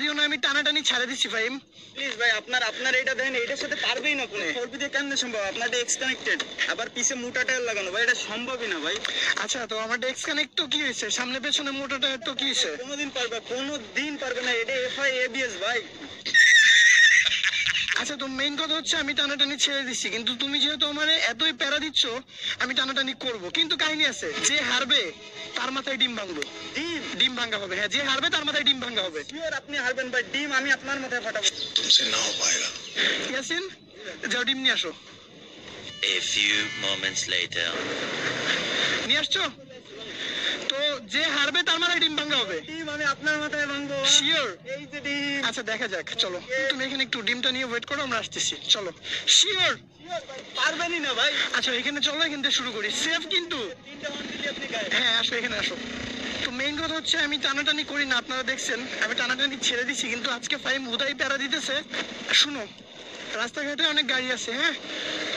দিও না, আমি টানাটানি ছেড়ে দিচ্ছি ফাহিম। প্লিজ ভাই, আপনার এটা দেন, এটার সাথে পারবেই না কোনো। 4B দিয়ে কেমনে সম্ভব? আপনার এটা এক্স কানেক্টেড, আবার পিছে মোটা টায়ার লাগানো, ভাই এটা সম্ভবই না ভাই। আচ্ছা, তো আমার ডেক্স কানেক্ট তো কি হয়েছে? সামনে পেছনে মোটা টায়ার তো কি হয়েছে? কোনোদিন পারবে না, এটা FI ABS ভাই। আচ্ছা, তো মেইন কথা হচ্ছে আমি টানাটানি ছেড়ে দিচ্ছি, কিন্তু তুমি যেহেতু আমার এতই প্যারা দিচ্ছ, আমি টানাটানি করব। কিন্তু কাহিনী আছে, যে হারবে তার মাথায় ডিম ভাঙবো। ডিম ভাঙা হবে, হ্যাঁ, যে হারবে তার মাথায় ডিম ভাঙা হবে। শিওর আপনি হারবেন ভাই, ডিম আমি আপনার মাথায় ফাটাবো। तुमसे ना हो पाएगा। ইয়াসিন, যাও ডিম নিয়ে আসো। A few moments later. নিয়ে আসছো? তো যে হারবে তার মাথায় ডিম ভাঙা হবে। ডিম আমি আপনার মাথায় ভাঙবো। শিওর? এই যে ডিম। আচ্ছা, দেখা যাক, চলো তুমি এখানে একটু ডিমটা নিয়ে ওয়েট করো, আমরা আসতেছি। চলো। শিওর? পারবেনই না ভাই। আচ্ছা, এখানে চলো, এখান থেকে শুরু করি। সেফ কিন্তু। তিনটা ওয়ান দিলে আপনি গায়ে। হ্যাঁ, আসো, এখানে আসো। তো মেইন কথা হচ্ছে আমি টানাটানি করি না, আপনারা দেখছেন আমি টানাটানি ছেড়ে দিচ্ছি, কিন্তু আজকে ফাইম হুদাই প্যারা দিতেছে। শুনো, রাস্তাঘাটে অনেক গাড়ি আছে, হ্যাঁ,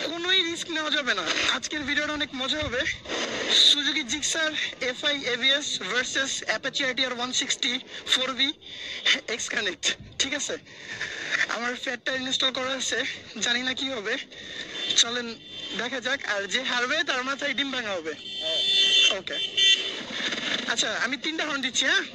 কোনোই রিস্ক নেওয়া যাবে না। আজকের ভিডিওটা অনেক মজা হবে। Suzuki Gixxer FI ABS versus Apache ITR 160 4V x connect, ঠিক আছে? আমার ফ্যাটটা ইনস্টল করা আছে, জানি না কি হবে, চলেন দেখা যাক। আর যে হারবে তার মাথায় ডিম ভাঙা হবে। ওকে, আচ্ছা, আমি 3টা হর্ন দিচ্ছি, হ্যাঁ?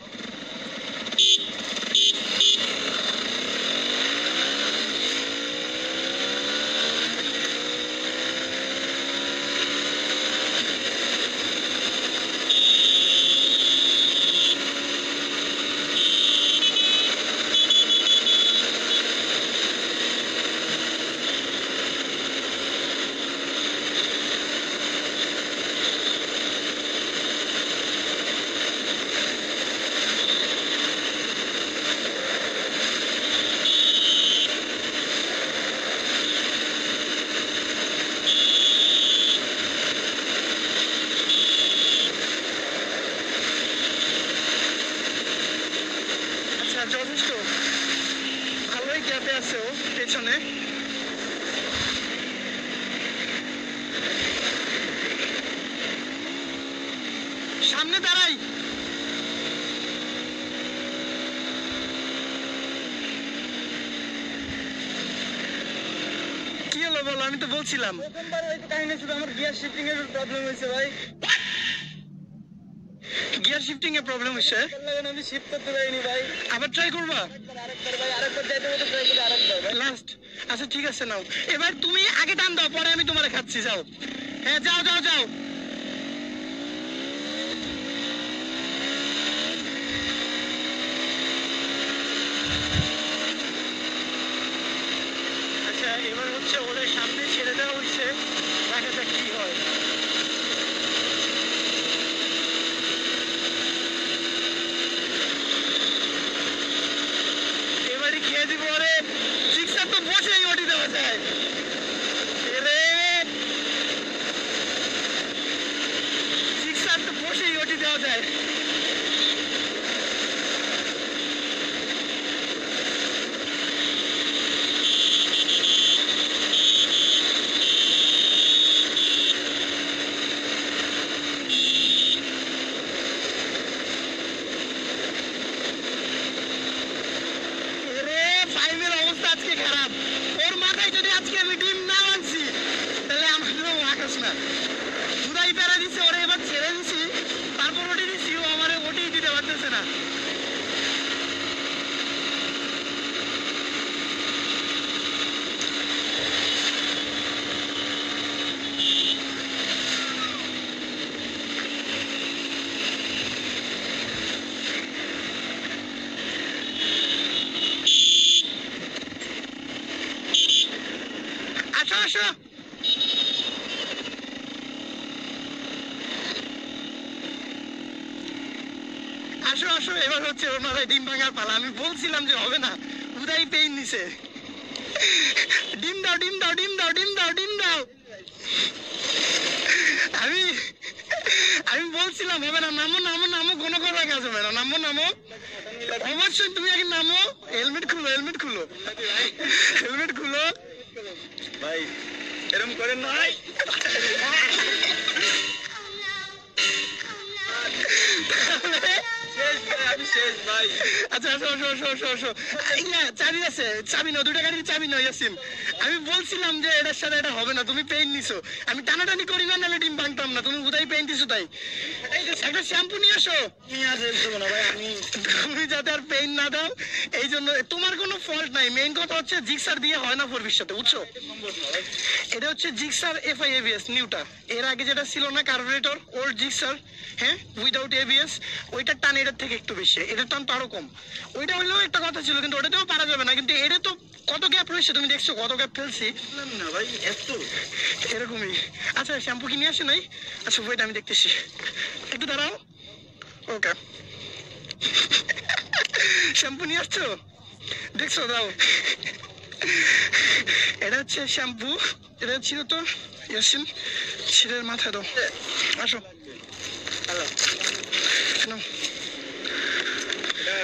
যথেষ্ট ভালোই গ্যাপে আছে ও পেছনে। সামনে দাঁড়াই। কি হলো বলো? আমি তো বলছিলাম প্রথমবার হয়তো কাহিনী শুধু আমার গিয়ার শিফটিং এর প্রবলেম হয়েছে ভাই। গিয়ার শিফটিং এ প্রবলেম হচ্ছে, আমি শিফট করতে পারিনি ভাই। আবার ট্রাই করবা? আরেকবার ভাই, আরেকবার যাইতে হতো, ট্রাই করে আরেকবার ভাই। লাস্ট। আচ্ছা, ঠিক আছে, নাও এবার তুমি আগে টান দাও, পরে আমি তোমারে খাচ্ছি। যাও, হ্যাঁ, যাও যাও যাও। আচ্ছা, এবার হচ্ছে ওদের সামনে ছেড়ে দেওয়া হয়েছে, দেখা যাক কি হয়। এবারই খেয়ে দিব। ওরে সিক্সার তো বসেই ওটি দেওয়া যায়। সিক্সার তো বসেই ওটি দেওয়া যায়। ফাইভের অবস্থা আজকে খারাপ। ওর মাথায় যদি আজকে আমি ডিম না আনছি, তাহলে আমার আকাশ না। দুদাই প্যারা দিচ্ছে, ওরে এবার ছেড়ে দিচ্ছি, তারপর ওটি দিচ্ছি, ও আমার ওটি দিতে পারতেছে না। আসো আসো, আসো আসো, এবার হচ্ছে ওর মাথায় ডিম ভাঙার পালা। আমি বলছিলাম যে হবে না, উদাই পেইন নিছে। ডিম দাও, ডিম দাও, ডিম দাও, ডিম দাও, ডিম দাও। আমি আমি বলছিলাম হবে না। নামো নামো নামো, কোনো কথা কাজ হবে না। নামো নামো, অবশ্যই তুমি আগে নামো। হেলমেট খুলো, হেলমেট খুলো, হেলমেট খুলো ভাই। এরকম করেন না ভাই। শেষ ভাই, আমি শেষ ভাই। আচ্ছা শো ইয়া চাবি আছে, চাবি নাও, দুইটা গাড়ির চাবি নাও ইয়াসিন। আমি বলছিলাম যে এটার সাথে এটা হবে না, তুমি পেইন নিছো। আমি টানাটানি করি না, নাহলে ডিম ভাঙতাম না। তুমি উদয় পেইন দিছো তাই। একটা শ্যাম্পু নিয়ে আসো। নিয়ে আসে দেবো না ভাই, আমি তুমি যাতে আর পেইন না দাও এই জন্য। তোমার কোনো ফল্ট নাই, মেইন কথা হচ্ছে জিক্সার দিয়ে হয় না ফোরবির সাথে, বুঝছো? এটা হচ্ছে জিক্সার এফআই এবিএস নিউটা। এর আগে যেটা ছিল না কার্বোরেটর ওল্ড জিক্সার, হ্যাঁ, উইদাউট এবিএস, ওইটার টান এটার থেকে একটু বেশি, এটার টান তো আরো কম। ওইটা হইলেও একটা কথা ছিল, কিন্তু ওটাতেও পারা যাবে না। কিন্তু এটা তো কত গ্যাপ রয়েছে, তুমি দেখছো কত গ্যাপ ফেলছি। বললাম না ভাই, এত এরকমই। আচ্ছা শ্যাম্পু কি নিয়ে আসে নাই? আচ্ছা ওইটা আমি দেখতেছি, একটু দাঁড়াও। ওকে, শ্যাম্পু নিয়ে আসছো, দেখছো? দাও, এটা হচ্ছে শ্যাম্পু। এটা ছিল তো ইয়াসিন, ছিলের মাথায় দাও। আসো, হ্যালো, নাও।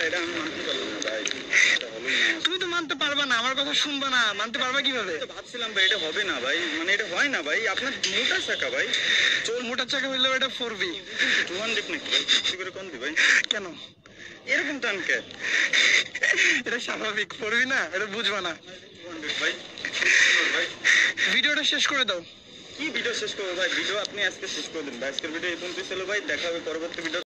এটা আমি মানতে পারলাম না ভাই, এটা হলোই না। তুমি তো মানতে পারবা না, আমার কথা শুনবা না, মানতে পারবা কিভাবে? আমি তো ভাবছিলাম ভাই এটা হবে না ভাই, মানে এটা হয় না ভাই, আপনার মোটা চাকা ভাই, চোর মোটা চাকা হইলেও এটা 4B। 200 নাকি ভাই, কি করে কোন দি ভাই, কেন? এরকম টান কে? এটা স্বাভাবিক, 4B না, এটা বুঝবা না। 200 ভাই, ভাই ভিডিওটা শেষ করে দাও। কি ভিডিও শেষ করবো ভাই? ভিডিও আপনি আজকে শেষ করে দিন ভাই, আজকের ভিডিও এই পর্যন্ত ছিল ভাই, দেখা হবে পরবর্তী ভিডিও।